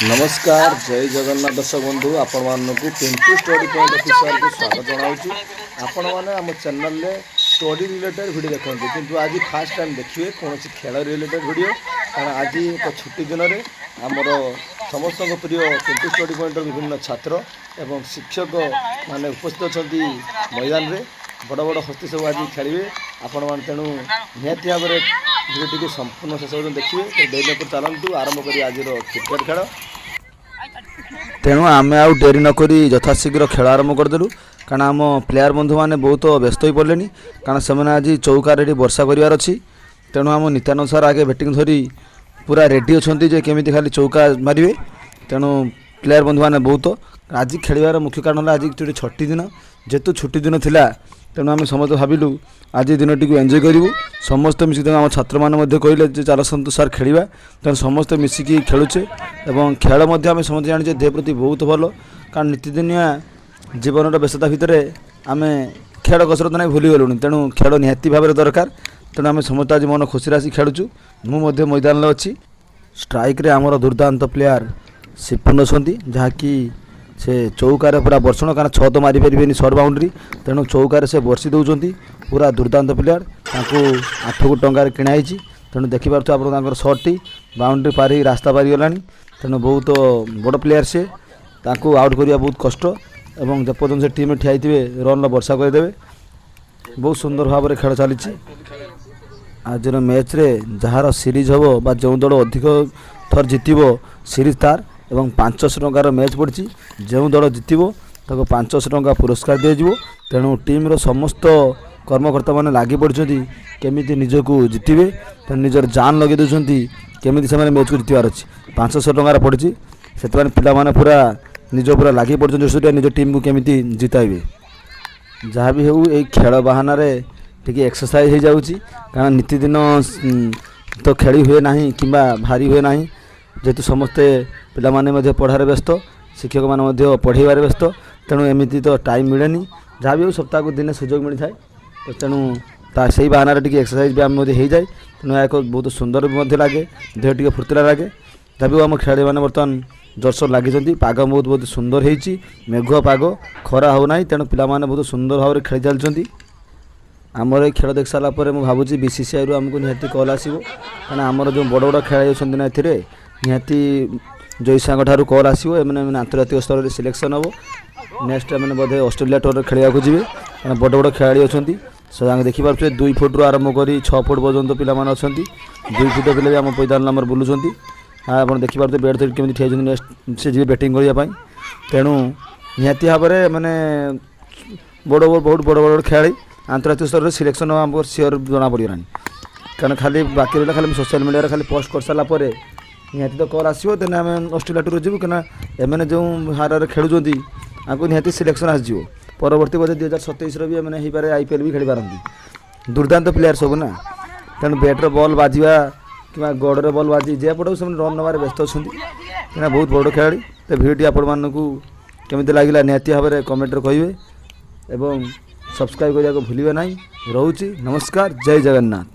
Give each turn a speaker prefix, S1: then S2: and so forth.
S1: नमस्कार जय जगन्नाथ दर्शक बंधु आपण मानक पिंटू स्टडी पॉइंट ऑफिशियल को स्वागत जनाऊँ। आपण मैंने आम चैनल रे स्टडी रिलेटेड वीडियो देखते किंतु आज फास्ट टाइम देखिए कौन खेल रिलेटेड वीडियो कारण आज एक छुट्टी दिन में आमर समस्त प्रिय पिंटू स्टडी पॉइंट विभिन्न छात्र एवं शिक्षक माने उपस्थित अच्छा मैदान में बड़ बड़ हस्ती सब आज खेलिए आपण मैंने तेणु निहती भाव में भिडियो संपूर्ण शेष पर्यटन देखिए तो डेरी पर चलतु आरंभ करी आज क्रिकेट खेल।
S2: तेणु आम आउ डेरी नक यथाशीघ्र खेल आरंभ करदेलु कारण आम प्लेयर बंधु मैंने बहुत व्यस्त हो पड़े कारण से आज चौकार वर्षा करार अच्छी तेणु आम नित्यानंद सर आगे बैटिंग धरी पूरा रेडी अच्छा केमी खाली चौका मारे तेणु प्लेयर बंधु मैंने बहुत आज खेलार मुख्य कारण है आज छुट्टी दिन जेतु छुट्टी दिन थिला तेणु आम समस्त भाविलु आज दिन टी एंजय करूँ समस्त मिसिक आम छात्र मैंने कहले चल सतु सार खेला तेणु समस्त मिसिकी खेलुचे और खेल आम समस्त जाने देह प्रति बहुत भल कारण नीतिदिनिया जीवन व्यस्तता भितर आम खेल कसरत ना भूली गलुँ तेणु खेल निहाती भाव में दरकार तेणु आम समस्त आज मन खुशी आसी खेलुचु मुझे मैदान में अच्छी स्ट्राइक आमर दुर्दांत प्लेयर सिपुन अच्छा जहाँकि से चौकार पूरा बर्षण कारण छह तो मारिपारे सर्ट बाउंड्री तेणु चौकार से बर्षी दौरान पूरा दुर्दांत प्लेयर 8 कोटी टंकार किणाई तेणु देखिपे आप सर्ट टी बाउंड्री पार रास्ता पारी गला तेणु बहुत बड़ प्लेयर से आउट करवा बहुत कष्ट और जपर्यंत से टीम ठिया रन वर्षा करदे बहुत सुंदर भाव में खेल चली आज मैच रे जार सीरीज हम जो दल अधिक थर जितब सीरीज तार एवं 500 टंकार मैच पड़ी जो दल जितब ताको 500 टंका पुरस्कार दिज्व तेणु टीम समस्त कर्मकर्ता मैंने लगी पड़ी केमी निजक जितबे तेणु निजर जान लगे दूसरी केमी से मैंने मैच को जितबार अच्छी 500 टंकार पड़ी से पाने पूरा निज पूरा लगी पड़ी निज टीम को केमी जिताइबे जहाँ भी हो खेल बाहाना टे एक्सरसाइज हो जाऊँगी कारण नीतिदिन तो खेली हुए ना कि भारी हुए ना जेहेतु समस्ते पिलाने पढ़ार व्यस्त शिक्षक मैंने पढ़ाइबार व्यस्त तेणु एमती तो टाइम मिले जहाँ भी हो सप्ताह को दिने सुजोग मिलता है तो तेणु से बाहाना टी एक्सरसाइज व्यायाम हो जाए तेणु एक बहुत सुंदर भी लगे देह टी फुर्तिला लगे जहाँ भी आम खेलाड़ी मैंने बर्तमान जोरसोर लगी पाग बहुत बहुत सुंदर होती मेघुआ पाग खरा हो ना तेणु पिलाने बहुत सुंदर भाव में खेली चलती आमर ये खेल देख सारापर मुझे भावुँ बीसीसीआई रू आमको निहाती कल आसो कारण आमर जो बड़ बड़ खेल ना निहाती जयसांग ठारू कल आसो एम आंतर्जातिक स्तर में सिलेक्शन हम नेक्स्ट मैंने बोधे ऑस्ट्रेलिया टूर खेल जी बड़ बड़ खेलाड़ी अच्छा से देखिपे 2 फुट रू आरंभ कर 6 फुट पर्यटन पिलाने अच्छा 2 फुट पिले भी आम मैदान नंबर बुलूँ आप देखिपे बेट धर केमी ठिया नेक्स्ट से जी बैटिंग करने तेणु निहाती भाव में मैंने बहुत बड़ बड़ खेलाड़ी आंतर्जातिक स्तर में सिलेक्शन आम सियोर जना पड़गला कारण खाली बाकी रहा खाली सोशल मीडिया खाली पोस्ट कर सारापर निहाती तो कल आसो तेना आम ऑस्ट्रेलिया टूर जीव क्या एम जो हार खेलुँच आपको निहाती सिलेक्शन आसो परवर्ती बोधे 2027 भी मैंने हो पारे आईपीएल भी खेली पारती दुर्दांत प्लेयर सब ना तेणु बैट्रे बल बाजा कि गड़े बल बाजी जे पड़ो से रन नबार व्यस्त अच्छा क्या बहुत बड़ खेलाड़ी तो भिडियो आपण केमी लगे निहाती भाव में कमेंट कहे एवं सब्सक्राइब करने को भूलिए ना रोची नमस्कार जय जगन्नाथ।